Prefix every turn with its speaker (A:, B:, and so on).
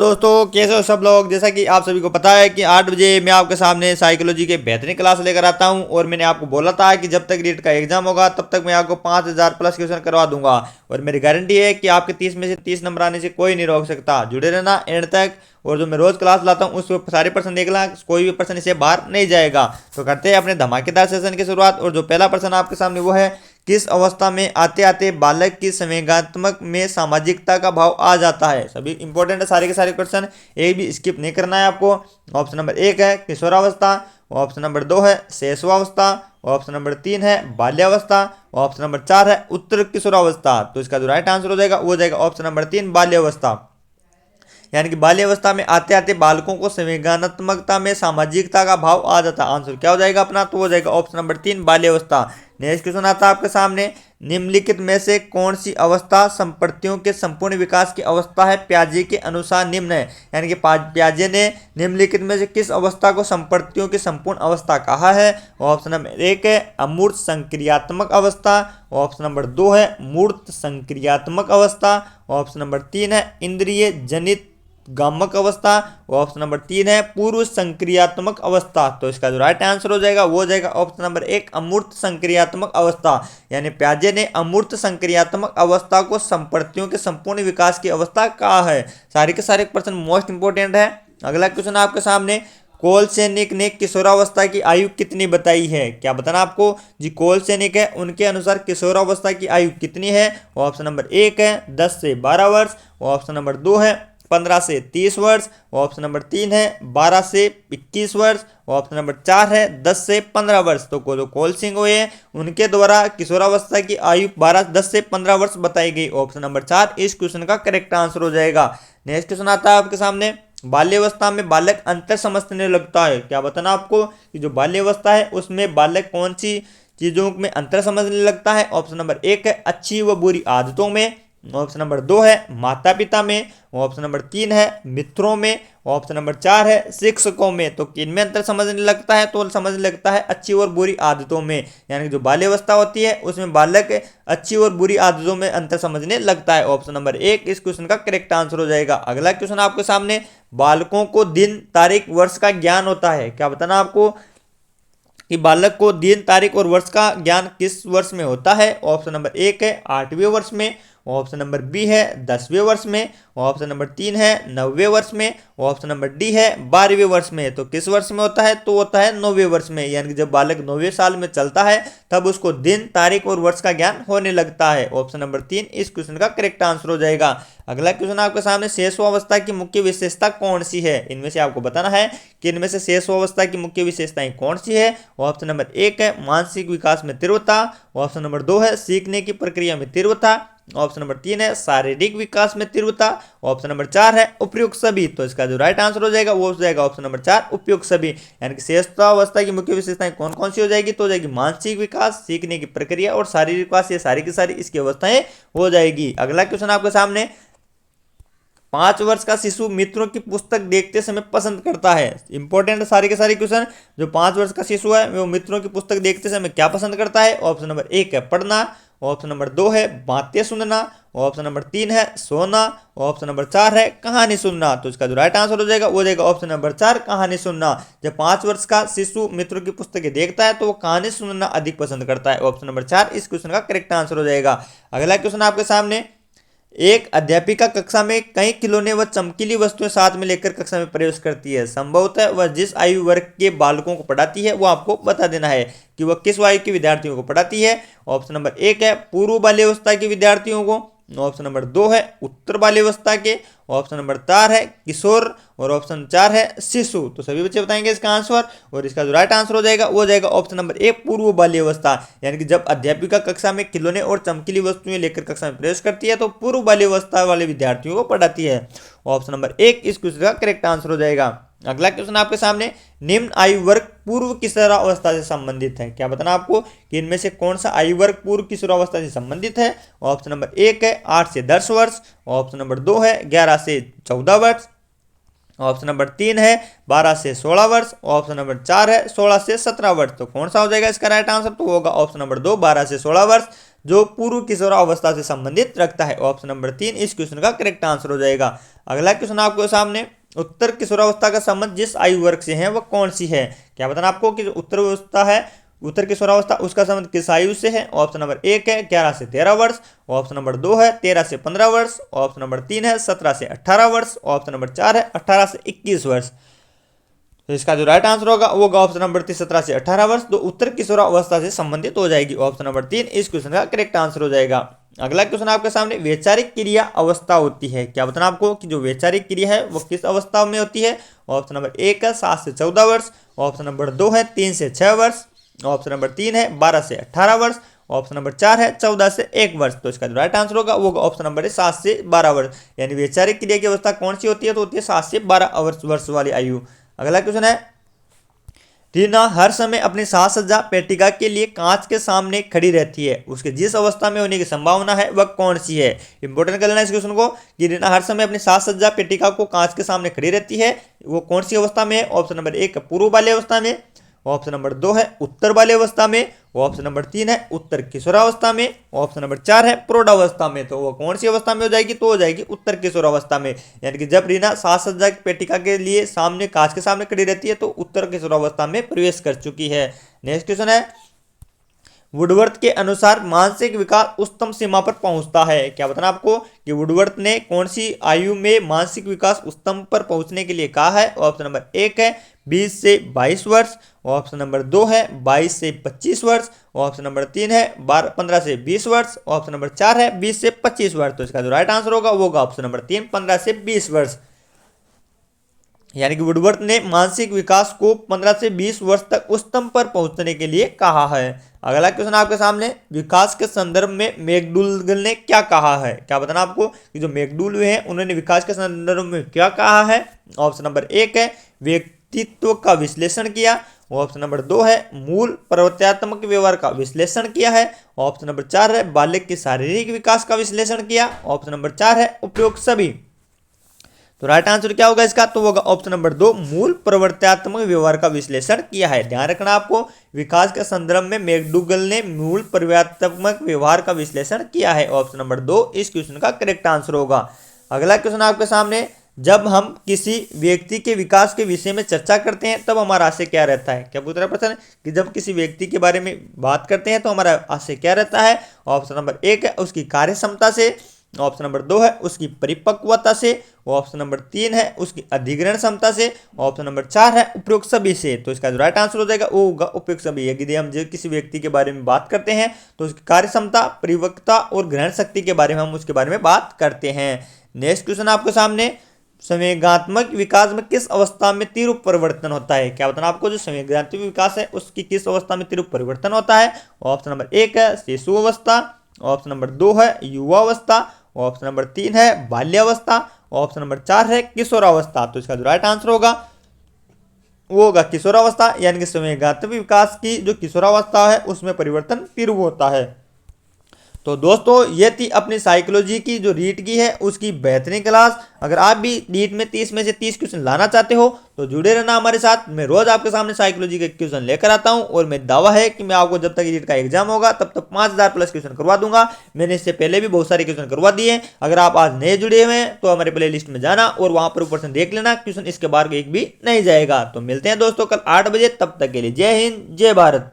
A: दोस्तों कैसे हो सब लोग। जैसा कि आप सभी को पता है कि 8 बजे मैं आपके सामने साइकोलॉजी के बेहतरीन क्लास लेकर आता हूं और मैंने आपको बोला था कि जब तक नीट का एग्जाम होगा तब तक मैं आपको 5000 प्लस क्वेश्चन करवा दूंगा और मेरी गारंटी है कि आपके 30 में से 30 नंबर आने से कोई नहीं रोक सकता। जुड़े रहना एंड तक। और जो मैं रोज क्लास लाता हूँ उस सारे पर्सन देखना, कोई भी पर्सन इसे बाहर नहीं जाएगा। तो करते हैं अपने धमाकेदार सेशन की शुरुआत। और जो पहला पर्सन आपके सामने वो है, किस अवस्था में आते आते बालक की संवेगात्मक में सामाजिकता का भाव आ जाता है। सभी इंपॉर्टेंट है सारे के सारे क्वेश्चन, एक भी स्किप नहीं करना है आपको। ऑप्शन नंबर 1 है किशोरावस्था, ऑप्शन नंबर 2 है शैशवावस्था, ऑप्शन नंबर 3 है बाल्यावस्था, ऑप्शन नंबर 4 है उत्तर किशोरावस्था। तो इसका जो राइट आंसर हो जाएगा वो जाएगा ऑप्शन नंबर 3 बाल्यावस्था। यानी कि बाल्यावस्था में आते आते बालकों को संवेगात्मकता में सामाजिकता का भाव आ जाता। आंसर क्या हो जाएगा अपना, तो हो जाएगा ऑप्शन नंबर 3 बाल्यावस्था। नेक्स्ट क्वेश्चन आता है आपके सामने, निम्नलिखित में से कौन सी अवस्था संपत्तियों के संपूर्ण विकास की अवस्था है प्याजे के अनुसार निम्न है। यानी कि प्याजे ने निम्नलिखित में से किस अवस्था को संपत्तियों की संपूर्ण अवस्था कहा है। ऑप्शन नंबर 1 है अमूर्त संक्रियात्मक अवस्था, ऑप्शन नंबर 2 है मूर्त संक्रियात्मक अवस्था, ऑप्शन नंबर 3 है इंद्रिय जनित गामक अवस्था, ऑप्शन नंबर 3 है पूर्व संक्रियात्मक अवस्था। तो इसका जो राइट आंसर हो जाएगा वो हो जाएगा ऑप्शन नंबर 1 अमूर्त संक्रियात्मक अवस्था। यानी प्याजे ने अमूर्त संक्रियात्मक अवस्था को संपत्तियों के संपूर्ण विकास की अवस्था कहा है। सारे के सारे क्वेश्चन मोस्ट इंपोर्टेंट है। अगला क्वेश्चन आपके सामने, कोलसेनिक ने किशोरावस्था की आयु कितनी बताई है। क्या बताना आपको जी, कोलसेनिक है उनके अनुसार किशोरावस्था की आयु कितनी है। ऑप्शन नंबर 1 है 10 से 12 वर्ष, ऑप्शन नंबर 2 है 15 से 30 वर्ष, ऑप्शन नंबर 3 है 12 से 21 वर्ष, ऑप्शन नंबर 4 है 10 से 15 वर्ष। तो जो कोल सिंह हुए हैं उनके द्वारा किशोरावस्था की आयु 10 से 15 वर्ष बताई गई। ऑप्शन नंबर 4 इस क्वेश्चन का करेक्ट आंसर हो जाएगा। नेक्स्ट क्वेश्चन आता है आपके सामने, बाल्यावस्था में बालक अंतर समझने लगता है। क्या बताना आपको कि जो बाल्यावस्था है उसमें बालक कौन सी चीजों में अंतर समझने लगता है। ऑप्शन नंबर 1 है अच्छी व बुरी आदतों में, ऑप्शन नंबर 2 है माता पिता में, ऑप्शन नंबर 3 है मित्रों में, ऑप्शन नंबर 4 है शिक्षकों में। तो किन में अंतर समझने लगता है, तो समझने लगता है अच्छी और बुरी आदतों में। यानी कि जो बाल्यावस्था होती है उसमें बालक अच्छी और बुरी आदतों में अंतर समझने लगता है। ऑप्शन नंबर 1 इस क्वेश्चन का करेक्ट आंसर हो जाएगा। अगला क्वेश्चन आपके सामने, बालकों को दिन तारीख वर्ष का ज्ञान होता है। क्या बताना आपको कि बालक को दिन तारीख और वर्ष का ज्ञान किस वर्ष में होता है। ऑप्शन नंबर 1 है 8वें वर्ष में, ऑप्शन नंबर बी है 10वें वर्ष में, ऑप्शन नंबर 3 है 9वें वर्ष में, ऑप्शन नंबर डी है 12वें वर्ष में। तो किस वर्ष में होता है, तो होता है 9वें वर्ष में। यानी कि जब बालक 9वें साल में चलता है तब उसको दिन तारीख और वर्ष का ज्ञान होने लगता है। ऑप्शन नंबर 3 इस क्वेश्चन का करेक्ट आंसर हो जाएगा। अगला क्वेश्चन आपके सामने, शैशवावस्था की मुख्य विशेषता कौन सी है। इनमें से आपको बताना है कि इनमें से शैशवावस्था की मुख्य विशेषताएं कौन सी है। ऑप्शन नंबर 1 है मानसिक विकास में तीव्रता, ऑप्शन नंबर 2 है सीखने की प्रक्रिया में तीव्रता, ऑप्शन नंबर 3 है शारीरिक विकास में तीव्रता, ऑप्शन नंबर 4 है उपयुक्त सभी। तो इसका जो राइट आंसर हो जाएगा वो हो जाएगा ऑप्शन नंबर 4 उपयुक्त सभी। यानी कि शैशवावस्था की मुख्य विशेषताएं कौन कौन सी हो जाएगी, तो हो जाएगी मानसिक विकास, सीखने की प्रक्रिया और शारीरिक विकास। ये सारी की सारी इसकी अवस्थाएं हो जाएगी। अगला क्वेश्चन आपके सामने, 5 वर्ष का शिशु मित्रों की पुस्तक देखते समय पसंद करता है। इंपॉर्टेंट सारे के सारे क्वेश्चन। जो 5 वर्ष का शिशु है वो मित्रों की पुस्तक देखते समय क्या पसंद करता है। ऑप्शन नंबर 1 है पढ़ना, ऑप्शन नंबर 2 है बातें सुनना, ऑप्शन नंबर 3 है सोना, ऑप्शन नंबर 4 है कहानी सुनना। तो इसका जो राइट आंसर हो जाएगा वो जाएगा ऑप्शन नंबर 4 कहानी सुनना। जब 5 वर्ष का शिशु मित्रों की पुस्तकें देखता है तो वो कहानी सुनना अधिक पसंद करता है। ऑप्शन नंबर 4 इस क्वेश्चन का करेक्ट आंसर हो जाएगा। अगला क्वेश्चन आपके सामने, एक अध्यापिका कक्षा में कई खिलौने व चमकीली वस्तुएं साथ में लेकर कक्षा में प्रवेश करती है। संभवतः वह जिस आयु वर्ग के बालकों को पढ़ाती है वो आपको बता देना है कि वह किस आयु के विद्यार्थियों को पढ़ाती है। ऑप्शन नंबर 1 है पूर्व बाल्यावस्था के विद्यार्थियों को, ऑप्शन नंबर 2 है उत्तर बाल्यावस्था के, ऑप्शन नंबर 4 है किशोर और ऑप्शन 4 है शिशु। तो सभी बच्चे बताएंगे इसका आंसर और इसका जो राइट आंसर हो जाएगा वो जाएगा ऑप्शन नंबर 1 पूर्व बाल्यावस्था। यानी कि जब अध्यापिका कक्षा में खिलौने और चमकीली वस्तुएं लेकर कक्षा में प्रवेश करती है तो पूर्व बाल्यावस्था वाले विद्यार्थियों को पढ़ाती है। ऑप्शन नंबर 1 इस क्वेश्चन का करेक्ट आंसर हो जाएगा। अगला क्वेश्चन आपके सामने, निम्न आयु वर्ग पूर्व किशोरावस्था से संबंधित है। क्या बताना आपको कि इनमें से कौन सा आयु वर्ग पूर्व किशोरावस्था से संबंधित है। ऑप्शन नंबर 1 है 8 से 10 वर्ष, ऑप्शन नंबर 2 है 11 से 14 वर्ष, ऑप्शन नंबर 3 है 12 से 16 वर्ष, ऑप्शन नंबर 4 है 16 से 17 वर्ष। तो कौन सा हो जाएगा इसका राइट आंसर, तो होगा ऑप्शन नंबर 2 12 से 16 वर्ष। जो पूर्व किशोरावस्था से संबंधित रखता है। ऑप्शन नंबर 3 इस क्वेश्चन का करेक्ट आंसर हो जाएगा। अगला क्वेश्चन आपको सामने, उत्तर किशोरावस्था का संबंध जिस आयु वर्ग से है वह कौन सी है। क्या बताना आपको कि जो उत्तर अवस्था है, उत्तर किशोरावस्था, उसका संबंध किस आयु से है। ऑप्शन नंबर 1 है 11 से 13 वर्ष, ऑप्शन नंबर 2 है 13 से 15 वर्ष, ऑप्शन नंबर 3 है 17 से 18 वर्ष, ऑप्शन नंबर 4 है 18 से 21 वर्ष। तो इसका जो राइट आंसर होगा वो ऑप्शन नंबर 3 17 से 18 वर्ष, तो उत्तर किशोरावस्था से संबंधित हो जाएगी। ऑप्शन नंबर 3 इस क्वेश्चन का करेक्ट आंसर हो जाएगा। अगला क्वेश्चन आपके सामने, वैचारिक क्रिया अवस्था होती है। क्या बताना आपको कि जो वैचारिक क्रिया है वो किस अवस्था में होती है। ऑप्शन नंबर 1 है 7 से 14 वर्ष, ऑप्शन नंबर 2 है 3 से 6 वर्ष, ऑप्शन नंबर 3 है 12 से 18 वर्ष, ऑप्शन नंबर 4 है 14 से 1 वर्ष। तो इसका जो राइट आंसर होगा वो ऑप्शन नंबर है 7 से 12 वर्ष। यानी वैचारिक क्रिया की अवस्था कौन सी होती है, तो होती है 7 से 12 वर्ष वाली आयु। अगला क्वेश्चन है, रीना हर समय अपनी साज सज्जा पेटिका के लिए कांच के सामने खड़ी रहती है, उसके जिस अवस्था में होने की संभावना है वह कौन सी है। इंपॉर्टेंट कर लेना इस क्वेश्चन को कि रीना हर समय अपनी साज सज्जा पेटिका को कांच के सामने खड़ी रहती है, वो कौन सी अवस्था में है। ऑप्शन नंबर 1 पूर्व वाली अवस्था में, ऑप्शन नंबर 2 है उत्तर वाली अवस्था में, ऑप्शन नंबर 3 है उत्तर किशोरावस्था में, ऑप्शन नंबर 4 है प्रौढ़ावस्था में। तो वो कौन सी अवस्था में हो जाएगी, तो हो जाएगी उत्तर किशोरावस्था में। यानी कि जब रीना साज सज्जा की पेटिका के लिए सामने कांच के सामने खड़ी रहती है तो उत्तर किशोरावस्था में प्रवेश कर चुकी है। नेक्स्ट क्वेश्चन है, वुडवर्थ के अनुसार मानसिक विकास उच्चतम सीमा पर पहुंचता है। क्या बताना आपको कि वुडवर्थ ने कौन सी आयु में मानसिक विकास उच्चतम पर पहुंचने के लिए कहा है। ऑप्शन नंबर 1 है 20 से 22 वर्ष, ऑप्शन नंबर 2 है 22 से 25 वर्ष, ऑप्शन नंबर 3 है 15 से 20 वर्ष, ऑप्शन नंबर 4 है 20 से 25 वर्ष। तो इसका जो राइट आंसर होगा वो होगा ऑप्शन नंबर 3 15 से 20 वर्ष। यानी कि वुडवर्थ ने मानसिक विकास को 15 से 20 वर्ष तक उच्चतम पर पहुंचने के लिए कहा है। अगला क्वेश्चन आपके सामने, विकास के संदर्भ में मैकडूगल ने क्या कहा है। क्या बताना आपको कि जो मैकडूगल हैं उन्होंने विकास के संदर्भ में क्या कहा है। ऑप्शन नंबर 1 है व्यक्तित्व का विश्लेषण किया, ऑप्शन नंबर 2 है मूल प्रवर्तनात्मक व्यवहार का विश्लेषण किया है, ऑप्शन नंबर 4 है बालक के शारीरिक विकास का विश्लेषण किया, ऑप्शन नंबर 4 है उपयुक्त सभी। तो राइट आंसर क्या होगा इसका, तो होगा ऑप्शन नंबर 2 मूल प्रवर्तनात्मक व्यवहार का विश्लेषण किया है। ध्यान रखना आपको, विकास के संदर्भ में मैकडूगल ने मूल प्रवर्तनात्मक व्यवहार का विश्लेषण किया है। ऑप्शन नंबर 2 इस क्वेश्चन का करेक्ट आंसर होगा। अगला क्वेश्चन आपके सामने, जब हम किसी व्यक्ति के विकास के विषय में चर्चा करते हैं तब हमारा आशय क्या रहता है। क्या पूछ रहा है प्रश्न कि जब किसी व्यक्ति के बारे में बात करते हैं तो हमारा आशय क्या रहता है। ऑप्शन नंबर 1 है उसकी कार्य क्षमता से, ऑप्शन नंबर 2 है उसकी परिपक्वता से, ऑप्शन नंबर 3 है उसकी अधिग्रहण क्षमता से, ऑप्शन नंबर 4 है उपयुक्त सभी से। तो इसका जो राइट आंसर हो जाएगा वो होगा उपयुक्त सभी। यदि हम जो किसी व्यक्ति के बारे में बात करते हैं तो उसकी कार्य क्षमता, परिपक्वता और ग्रहण शक्ति के बारे में हम उसके बारे में बात करते हैं। नेक्स्ट क्वेश्चन आपके सामने, संवेगात्मक विकास में किस अवस्था में तीव्र परिवर्तन होता है। क्या बताना आपको, जो संवेगात्मक विकास है उसकी किस अवस्था में तीव्र परिवर्तन होता है। ऑप्शन नंबर 1 है शिशु अवस्था, ऑप्शन नंबर 2 है युवावस्था, ऑप्शन नंबर 3 है बाल्यावस्था, ऑप्शन नंबर 4 है किशोरावस्था। तो इसका जो राइट आंसर होगा वो होगा किशोरावस्था। यानी कि संवेगात्मक विकास की जो किशोरावस्था है उसमें परिवर्तन तीव्र होता है। तो दोस्तों ये थी अपनी साइकोलॉजी की जो रीट की है उसकी बेहतरीन क्लास। अगर आप भी नीट में 30 में से 30 क्वेश्चन लाना चाहते हो तो जुड़े रहना हमारे साथ। मैं रोज आपके सामने साइकोलॉजी के क्वेश्चन लेकर आता हूं और मेरा दावा है कि मैं आपको जब तक नीट का एग्जाम होगा तब तक 5000 प्लस क्वेश्चन करवा दूंगा। मैंने इससे पहले भी बहुत सारे क्वेश्चन करवा दिए। अगर आप आज नए जुड़े हुए हैं तो हमारे प्ले लिस्ट में जाना और वहां पर ऊपर से देख लेना, क्वेश्चन इसके बाहर एक भी नहीं जाएगा। तो मिलते हैं दोस्तों कल 8 बजे, तब तक के लिए जय हिंद जय भारत।